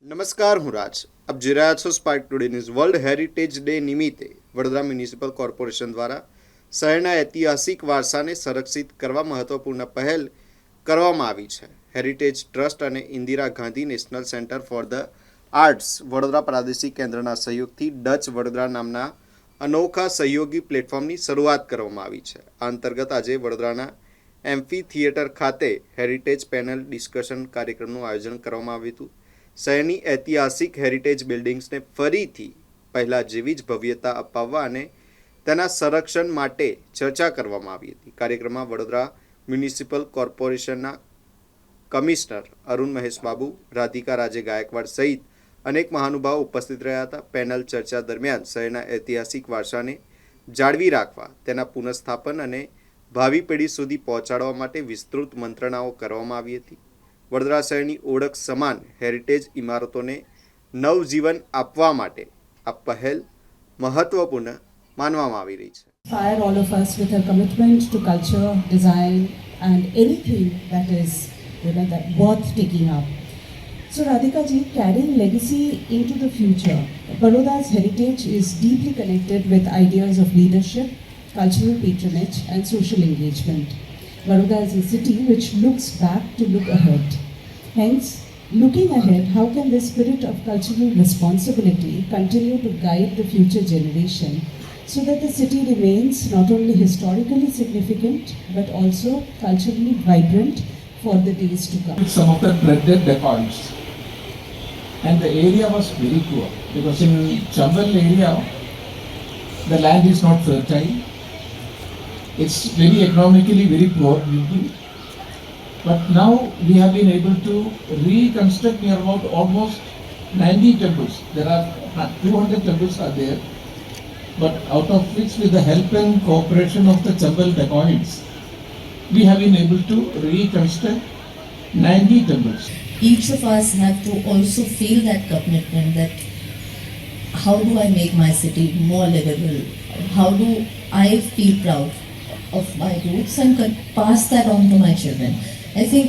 નમસ્કાર, હું રાજ. આપ જોઈ રહ્યા છો spark today news. World heritage day નિમિત્તે વડોદરા મ્યુનિસિપલ કોર્પોરેશન દ્વારા શહેરના ઐતિહાસિક વારસાને સંરક્ષિત કરવા મહત્વપૂર્ણ પહેલ કરવામાં આવી છે. હેરિટેજ ટ્રસ્ટ અને Indira Gandhi national centre for the arts Vadodara પ્રાદેશિક કેન્દ્રના સહયોગથી ડચ વડોદરા નામના અનોખા સહયોગી પ્લેટફોર્મની શરૂઆત કરવામાં આવી છે. આ અંતર્ગત આજે વડોદરાના એમ્ફી થિયેટર ખાતે હેરિટેજ પેનલ ડિસ્કશન કાર્યક્રમનું આયોજન કરવામાં આવ્યું હતું. શહેરની ઐતિહાસિક હેરિટેજ બિલ્ડિંગ્સને ફરીથી પહેલાં જેવી જ ભવ્યતા અપાવવા અને તેના સંરક્ષણ માટે ચર્ચા કરવામાં આવી હતી. કાર્યક્રમમાં વડોદરા મ્યુનિસિપલ કોર્પોરેશનના કમિશનર અરુણ મહેશ બાબુ, રાધિકા રાજે ગાયકવાડ સહિત અનેક મહાનુભાવો ઉપસ્થિત રહ્યા હતા. પેનલ ચર્ચા દરમિયાન શહેરના ઐતિહાસિક વારસાને જાળવી રાખવા, તેના પુનઃસ્થાપન અને ભાવિ પેઢી સુધી પહોંચાડવા માટે વિસ્તૃત મંત્રણાઓ કરવામાં આવી હતી. વડોદરા શહેરની ઓળખ સમાન હેરિટેજ ઇમારતોને નવજીવન આપવા માટે આ પહેલ મહત્વપૂર્ણ માનવામાં આવી રહી છે. Inspire all of us with her commitment to culture, design, and anything that is, that worth taking up. So Radhika ji, carrying legacy into the future, Baroda's heritage is deeply connected with ideas of leadership, cultural patronage, and social engagement. Baroda is a city which looks back to look ahead. Hence, looking ahead, how can this spirit of cultural responsibility continue to guide the future generation so that the city remains not only historically significant but also culturally vibrant for the days to come? Some of the flooded depots, and the area was very poor because in Chambal area the land is not fertile. It's very economically very poor region. But now we have been able to reconstruct near about almost 90 temples. There are 200 temples are there, but out of which, with the help and cooperation of the Chambal dacoits, we have been able to reconstruct 90 temples. Each of us have to also feel that commitment that how do I make my city more livable? How do I feel proud of my roots and pass that on to my children? I think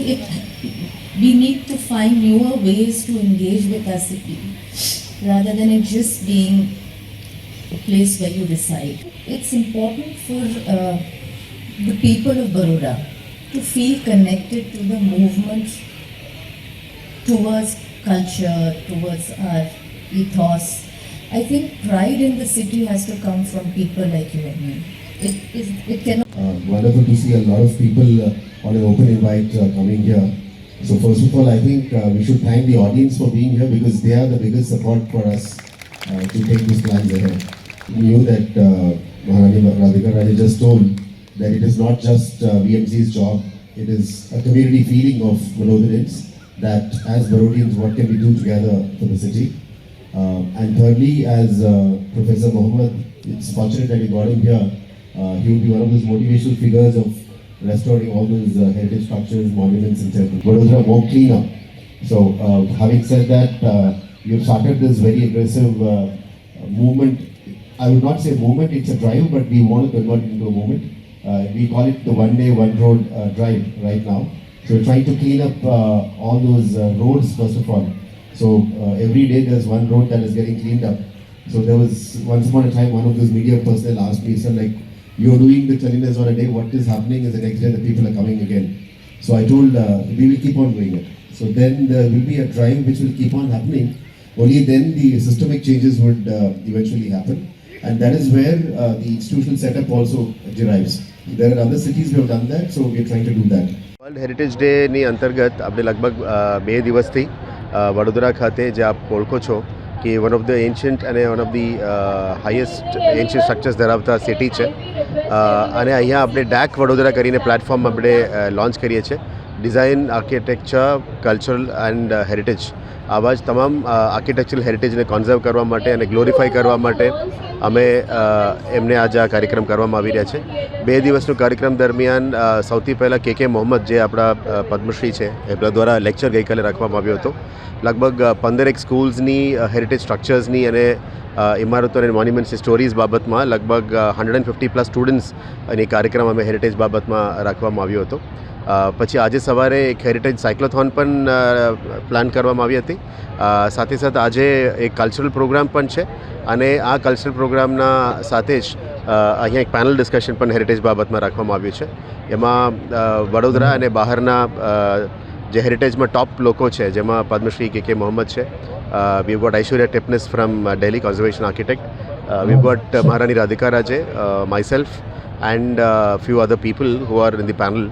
we need to find newer ways to engage with our city rather than it just being a place where you reside. It's important for the people of Baroda to feel connected to the movement towards culture, towards our ethos. I think pride in the city has to come from people like you and me. It cannot. Wonderful to see a lot of people on an open invite coming here. So first of all, I think we should thank the audience for being here because they are the biggest support for us to take these plans ahead. We knew that Maharani Radhika Raja just told that it is not just VMC's job, it is a community feeling of Vadodarians that as Barodians, what can we do together for the city? And thirdly, as Professor Mohammed, it's fortunate that we got him here. He will be one of those motivational figures of restoring all those heritage structures, monuments and temples. Vadodara more cleaner. So having said that, we have started this very aggressive movement. I would not say movement, it's a drive, but we want to convert it into a movement. We call it the one day, one road drive right now. So we're trying to clean up all those roads first of all. So every day there's one road that is getting cleaned up. So there was once upon a time one of those media personnel asked me, said like, you're doing the cleanliness on a day, what is happening is the next day the people are coming again. So I told we will keep on doing it. So then there will be a drive which will keep on happening. Only then the systemic changes would eventually happen. And that is where the institutional setup also derives. There are other cities who have done that, so we're trying to do that. World heritage ડેની અંતર્ગત આપણે લગભગ 2 દિવસથી વડોદરા ખાતે જે આપ ઓળખો છો કે વન ઓફ ધ એન્શન્ટ અને one of the highest ancient structures ધરાવતા સિટી છે અને અહીંયા આપણે ડેક વડોદરા કરીને પ્લેટફોર્મ આપણે લોન્ચ કરીએ છીએ. Design, architecture, cultural and heritage આવા જ તમામ આર્કિટેક્ચરલ હેરિટેજને કોન્ઝર્વ કરવા માટે અને ગ્લોરીફાઈ કરવા માટે અમે એમને આજે આ કાર્યક્રમ કરવામાં આવી રહ્યા છે. 2 દિવસનો કાર્યક્રમ દરમિયાન સૌથી પહેલાં કે મોહમ્મદ જે આપણા પદ્મશ્રી છે એમના દ્વારા લેક્ચર ગઈકાલે રાખવામાં આવ્યો હતો. લગભગ 15 સ્કૂલ્સની હેરિટેજ સ્ટ્રક્ચર્સની અને ઇમારતો અને મોન્યુમેન્ટ્સની સ્ટોરીઝ બાબતમાં લગભગ 150+ સ્ટુડન્ટ્સ અને કાર્યક્રમ અમે હેરિટેજ બાબતમાં રાખવામાં આવ્યો હતો. પછી આજે સવારે એક હેરિટેજ સાયક્લોથોન પણ પ્લાન કરવામાં આવી હતી. સાથે સાથે આજે એક કલ્ચરલ પ્રોગ્રામ પણ છે અને આ કલ્ચરલ પ્રોગ્રામના સાથે જ અહીંયા એક પેનલ ડિસ્કશન પણ હેરિટેજ બાબતમાં રાખવામાં આવ્યું છે. એમાં વડોદરા અને બહારના જે હેરિટેજમાં ટોપ લોકો છે જેમાં પદ્મશ્રી કે મોહમ્મદ છે. we've got Aishwarya Tipnis from Delhi Conservation Architect. We've got Maharani Radhika Raje, myself and few other people who are in the panel.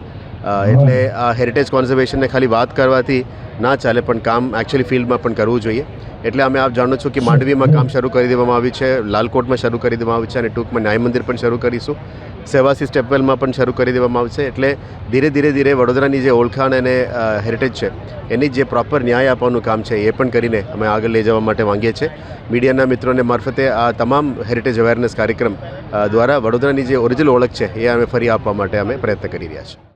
એટલે આ હેરિટેજ કોન્ઝર્વેશનને ખાલી વાત કરવાથી ના ચાલે પણ કામ એકચ્યુઅલી ફિલ્ડમાં પણ કરવું જોઈએ. એટલે અમે આપ જાણો છો કે માંડવીમાં કામ શરૂ કરી દેવામાં આવ્યું છે, લાલકોટમાં શરૂ કરી દેવામાં આવ્યું છે અને ટૂંકમાં ન્યાય મંદિર પણ શરૂ કરીશું. સેવાસી સ્ટેપવેલમાં પણ શરૂ કરી દેવામાં આવશે. એટલે ધીરે વડોદરાની જે ઓળખાણ અને હેરિટેજ છે એની જે પ્રોપર ન્યાય આપવાનું કામ છે એ પણ કરીને અમે આગળ લઈ જવા માટે માંગીએ છીએ. મીડિયાના મિત્રોને મારફતે આ તમામ હેરિટેજ અવેરનેસ કાર્યક્રમ દ્વારા વડોદરાની જે ઓરિજિનલ ઓળખ છે એ અમે ફરી આપવા માટે અમે પ્રયત્ન કરી રહ્યા છીએ.